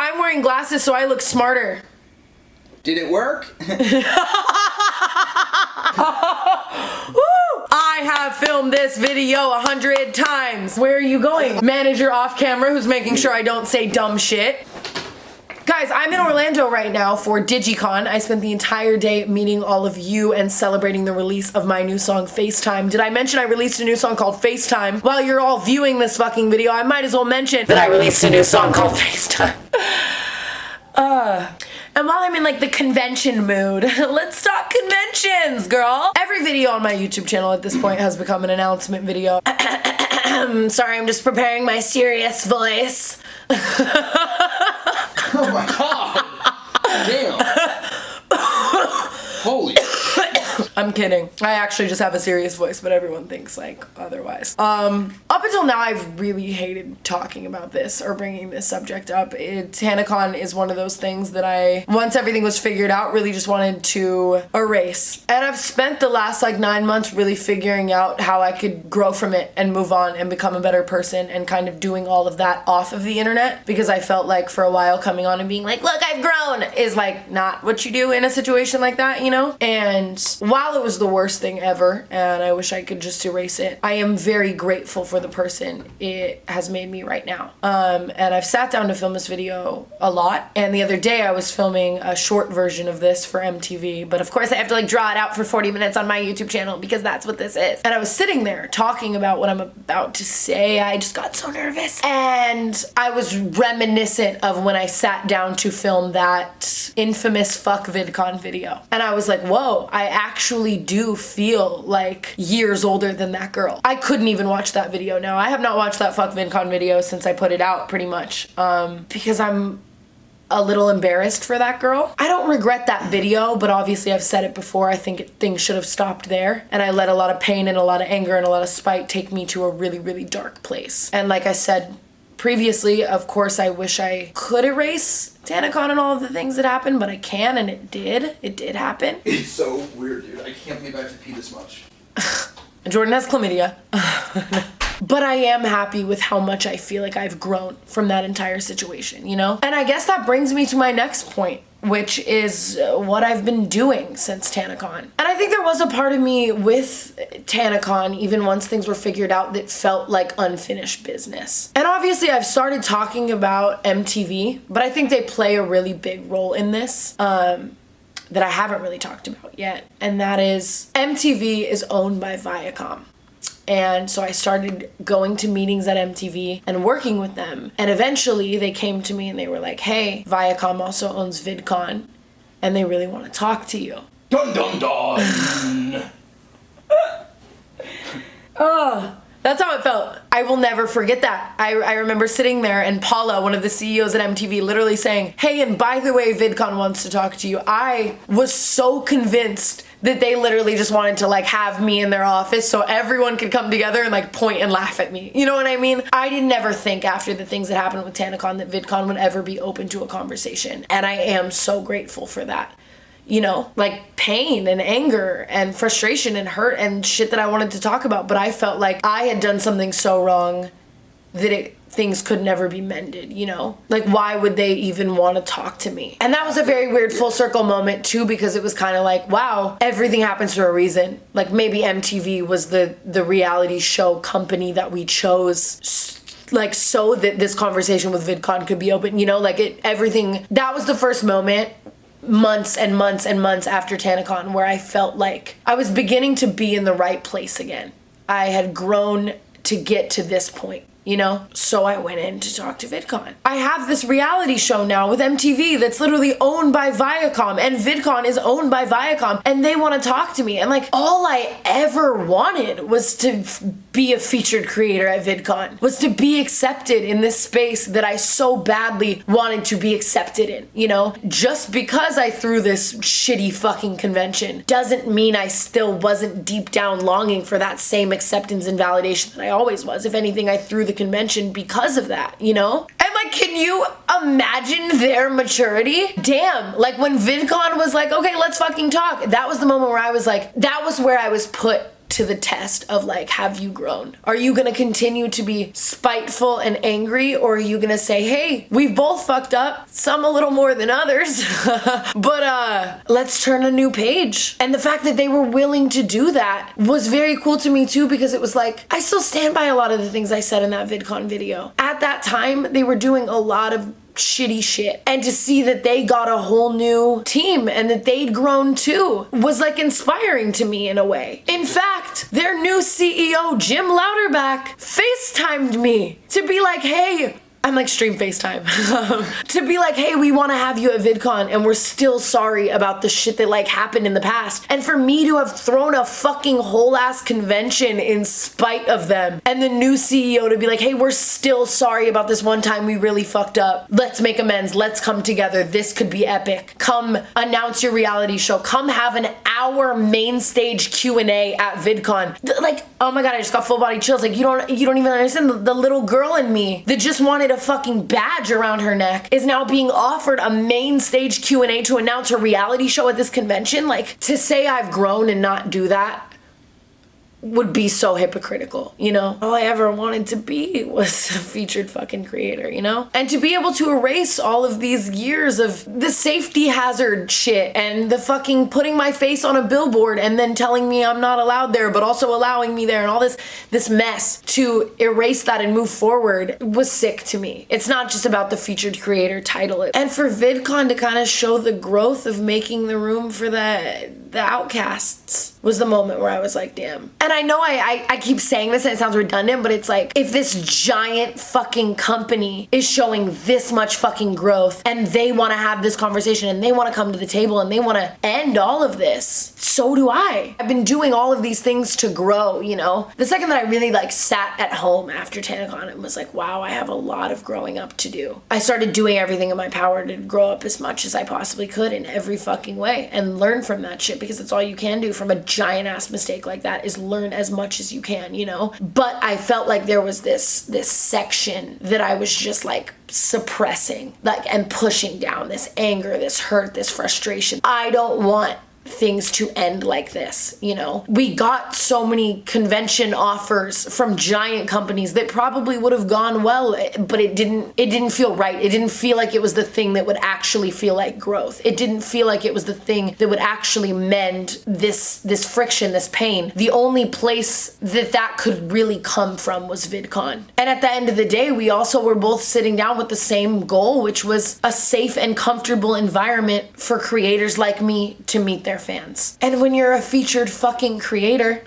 I'm wearing glasses so I look smarter. Did it work? I have filmed this video 100 times. Where are you going? Manager off camera who's making sure I don't say dumb shit. Guys, I'm in Orlando right now for Digicon. I spent the entire day meeting all of you and celebrating the release of my new song, FaceTime. Did I mention I released a new song called FaceTime? While you're all viewing this fucking video, I might as well mention that I released a new song called FaceTime. And while I'm in like the convention mood, let's talk conventions, girl. Every video on my YouTube channel at this point has become an announcement video. Sorry, I'm just preparing my serious voice. Oh my god! Damn! Holy! I'm kidding. I actually just have a serious voice, but everyone thinks like otherwise. Up until now, I've really hated talking about this or bringing this subject up. Tanacon is one of those things that I, once everything was figured out, really just wanted to erase. And I've spent the last like 9 months really figuring out how I could grow from it and move on and become a better person and kind of doing all of that off of the internet, because I felt like for a while coming on and being like, look, I've grown, is like not what you do in a situation like that, you know? And while it was the worst thing ever, and I wish I could just erase it, I am very grateful for the person it has made me right now. And I've sat down to film this video a lot, and the other day I was filming a short version of this for MTV, but of course I have to like draw it out for 40 minutes on my YouTube channel because that's what this is. And I was sitting there talking about what I'm about to say. I just got so nervous, and I was reminiscent of when I sat down to film that infamous fuck Vidcon video, and I was like, whoa, I actually do feel like years older than that girl. I couldn't even watch that video now. I have not watched that fuck VidCon video since I put it out, pretty much, because I'm a little embarrassed for that girl. I don't regret that video, but obviously I've said it before, I think things should have stopped there, and I let a lot of pain and a lot of anger and a lot of spite take me to a really, really dark place. And like I said previously, of course I wish I could erase Tanacon and all of the things that happened, but I can, and it did. It did happen. It's so weird, dude. I can't believe I have to pee this much. Jordan has chlamydia. But I am happy with how much I feel like I've grown from that entire situation, you know? And I guess that brings me to my next point, which is what I've been doing since Tanacon. And I think there was a part of me with Tanacon, even once things were figured out, that felt like unfinished business. And obviously I've started talking about MTV, but I think they play a really big role in this that I haven't really talked about yet. And that is MTV is owned by Viacom. And so I started going to meetings at MTV and working with them. And eventually they came to me and they were like, hey, Viacom also owns Vidcon and they really want to talk to you. Dun dun dun! Oh, that's how it felt. I will never forget that. I remember sitting there and Paula, one of the CEOs at MTV, literally saying, hey, and by the way, Vidcon wants to talk to you. I was so convinced that they literally just wanted to like have me in their office so everyone could come together and like point and laugh at me. You know what I mean? I did never think after the things that happened with Tanacon that Vidcon would ever be open to a conversation. And I am so grateful for that. You know, like pain and anger and frustration and hurt and shit that I wanted to talk about. But I felt like I had done something so wrong that things could never be mended, you know? Like, why would they even want to talk to me? And that was a very weird full circle moment too, because it was kind of like, wow, everything happens for a reason. Like maybe MTV was the reality show company that we chose, like, so that this conversation with VidCon could be open, you know? Like everything, that was the first moment months and months and months after Tanacon where I felt like I was beginning to be in the right place again. I had grown to get to this point, you know? So I went in to talk to VidCon. I have this reality show now with MTV that's literally owned by Viacom, and VidCon is owned by Viacom, and they want to talk to me. And like, all I ever wanted was to be a featured creator at VidCon, was to be accepted in this space that I so badly wanted to be accepted in, you know? Just because I threw this shitty fucking convention doesn't mean I still wasn't deep down longing for that same acceptance and validation that I always was. If anything, I threw the convention because of that, you know? And like, can you imagine their maturity? Damn, like when VidCon was like, okay, let's fucking talk. That was the moment where I was like, that was where I was put to the test of like, have you grown? Are you gonna continue to be spiteful and angry, or are you gonna say, hey, we've both fucked up, some a little more than others, but let's turn a new page. And the fact that they were willing to do that was very cool to me too, because it was like, I still stand by a lot of the things I said in that VidCon video. At that time, they were doing a lot of shitty shit, and to see that they got a whole new team and that they'd grown too was like inspiring to me in a way. In fact, their new CEO, Jim Louderback, FaceTimed me to be like, hey, I'm like stream FaceTime. To be like, hey, we want to have you at VidCon and we're still sorry about the shit that like happened in the past. And for me to have thrown a fucking whole ass convention in spite of them, and the new CEO to be like, hey, we're still sorry about this one time we really fucked up. Let's make amends. Let's come together. This could be epic. Come announce your reality show. Come have an hour main stage Q&A at VidCon. Like, oh my God, I just got full body chills. Like, you don't even understand. The little girl in me that just wanted a fucking badge around her neck is now being offered a main stage Q&A to announce her reality show at this convention. Like, to say I've grown and not do that would be so hypocritical, you know? All I ever wanted to be was a featured fucking creator, you know? And to be able to erase all of these years of the safety hazard shit and the fucking putting my face on a billboard and then telling me I'm not allowed there, but also allowing me there, and all this mess, to erase that and move forward was sick to me. It's not just about the featured creator title. And for VidCon to kind of show the growth of making the room for the outcasts was the moment where I was like, damn. And I know I keep saying this and it sounds redundant, but it's like, if this giant fucking company is showing this much fucking growth and they want to have this conversation and they want to come to the table and they want to end all of this, so do I. I've been doing all of these things to grow, you know? The second that I really like sat at home after Tanacon and was like, wow, I have a lot of growing up to do. I started doing everything in my power to grow up as much as I possibly could in every fucking way and learn from that shit, because it's all you can do from a giant ass mistake like that, is learn as much as you can, you know? But I felt like there was this section that I was just like suppressing, like, and pushing down, this anger, this hurt, this frustration. I don't want things to end like this, you know? We got so many convention offers from giant companies that probably would have gone well, but it didn't feel right. It didn't feel like it was the thing that would actually feel like growth. It didn't feel like it was the thing that would actually mend this friction, this pain. The only place that could really come from was VidCon. And at the end of the day, we also were both sitting down with the same goal, which was a safe and comfortable environment for creators like me to meet their fans. And when you're a featured fucking creator,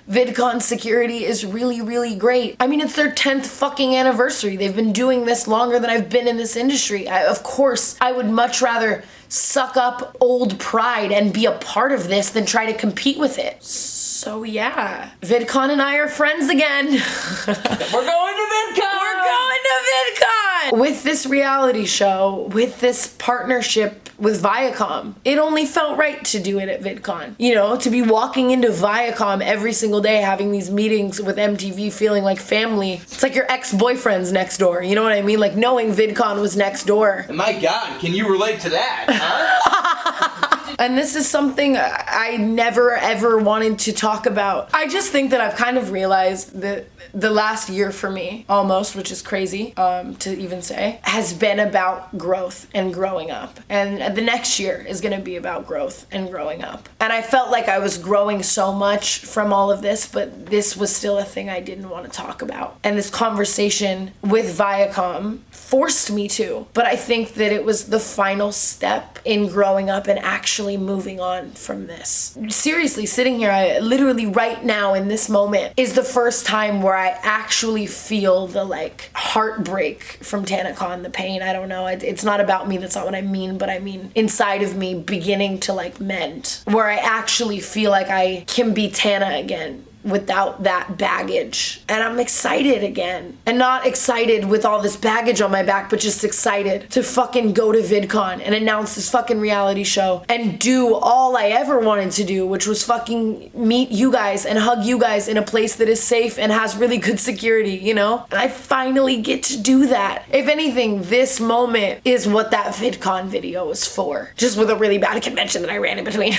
VidCon security is really, really great. I mean, it's their 10th fucking anniversary. They've been doing this longer than I've been in this industry. Of course, I would much rather suck up old pride and be a part of this than try to compete with it. So yeah, VidCon and I are friends again. We're going to VidCon! We're going to VidCon! With this reality show, with this partnership with Viacom, it only felt right to do it at VidCon. You know, to be walking into Viacom every single day, having these meetings with MTV, feeling like family. It's like your ex-boyfriend's next door, you know what I mean? Like knowing VidCon was next door. My God, can you relate to that, huh? And this is something I never ever wanted to talk about. I just think that I've kind of realized that the last year for me, almost, which is crazy to even say, has been about growth and growing up. And the next year is gonna be about growth and growing up. And I felt like I was growing so much from all of this, but this was still a thing I didn't want to talk about. And this conversation with Viacom forced me to. But I think that it was the final step in growing up and actually moving on from this. Seriously, sitting here, I literally right now in this moment is the first time where I actually feel the like heartbreak from Tanacon, the pain. I don't know. It's not about me. That's not what I mean. But I mean inside of me beginning to like mend, where I actually feel like I can be Tana again. without that baggage. And I'm excited again. And not excited with all this baggage on my back, but just excited to fucking go to VidCon and announce this fucking reality show and do all I ever wanted to do, which was fucking meet you guys and hug you guys in a place that is safe and has really good security, you know? And I finally get to do that. If anything, this moment is what that VidCon video was for. Just with a really bad convention that I ran in between.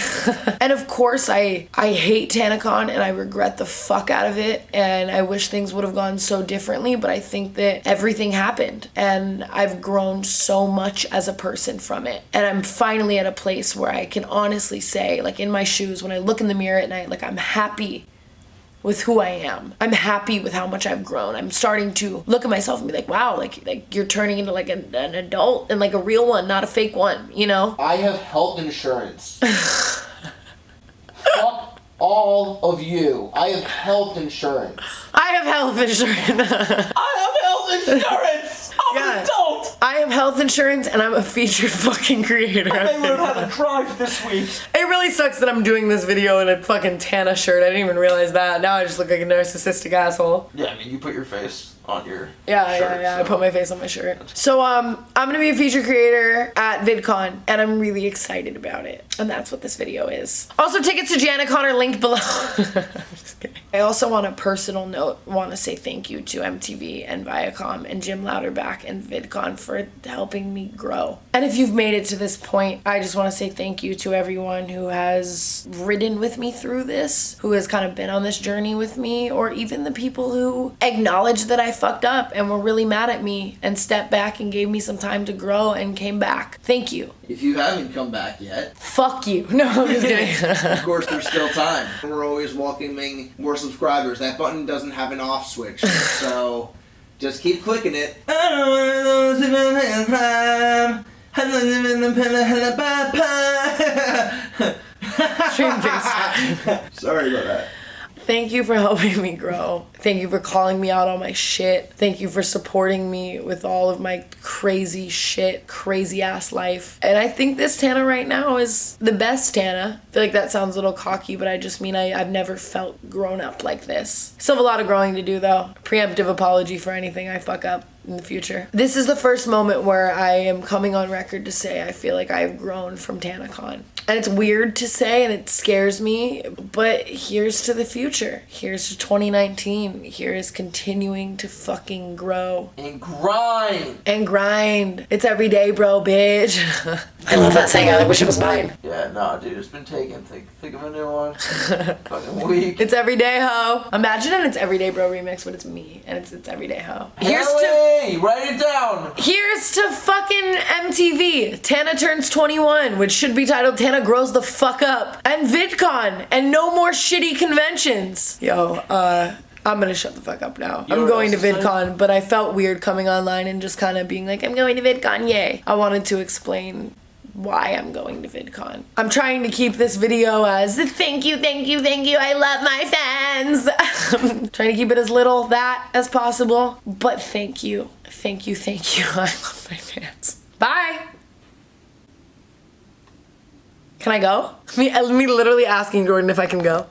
And of course, I hate Tanacon and I regret the fuck out of it, and I wish things would have gone so differently, but I think that everything happened and I've grown so much as a person from it. And I'm finally at a place where I can honestly say, like, in my shoes, when I look in the mirror at night, like, I'm happy with who I am. I'm happy with how much I've grown. I'm starting to look at myself and be like, wow, like you're turning into like an adult and like a real one, not a fake one, you know? I have health insurance. Fuck all of you. I have health insurance. I have health insurance. I have health insurance. I'm an adult. I have health insurance and I'm a featured fucking creator. I learned how to drive this week. It really sucks that I'm doing this video in a fucking Tana shirt. I didn't even realize that. Now I just look like a narcissistic asshole. Yeah, I mean, you put your face on your shirt, Yeah, I put my face on my shirt. So, I'm gonna be a feature creator at VidCon, and I'm really excited about it. And that's what this video is. Also, tickets to Tanacon are linked below. I'm just kidding. I also, on a personal note, want to say thank you to MTV and Viacom and Jim Louderback and VidCon for helping me grow. And if you've made it to this point, I just want to say thank you to everyone who has ridden with me through this, who has kind of been on this journey with me, or even the people who acknowledge that I fucked up and were really mad at me and stepped back and gave me some time to grow and came back. Thank you. If you haven't come back yet, fuck you. No, I'm just kidding. of course there's still time. We're always welcoming more subscribers. That button doesn't have an off switch, so just keep clicking it. Stream face. Sorry about that. Thank you for helping me grow. Thank you for calling me out on my shit. Thank you for supporting me with all of my crazy shit, crazy ass life. And I think this Tana right now is the best Tana. I feel like that sounds a little cocky, but I just mean I've never felt grown up like this. Still have a lot of growing to do though. Preemptive apology for anything I fuck up in the future. This is the first moment where I am coming on record to say I feel like I've grown from Tanacon. And it's weird to say and it scares me, but here's to the future. Here's to 2019. Here is continuing to fucking grow. And grind. And grind. It's every day, bro, bitch. I love that saying. I wish it was mine. Yeah, no, dude, it's been taken. Think of a new one. Fucking week. It's every day, ho. Imagine an It's Everyday Bro remix, but it's me, and it's every day, ho. Write it down. Here's to fucking MTV. Tana turns 21, which should be titled Tana Grows the Fuck Up. And VidCon. And no more shitty conventions. Yo, I'm gonna shut the fuck up now. I'm going to VidCon, but I felt weird coming online and just kind of being like, I'm going to VidCon, yay. I wanted to explain why I'm going to VidCon. I'm trying to keep this video as thank you, I love my fans. I'm trying to keep it as little that as possible, but thank you, I love my fans. Bye. Can I go? Me literally asking Jordan if I can go.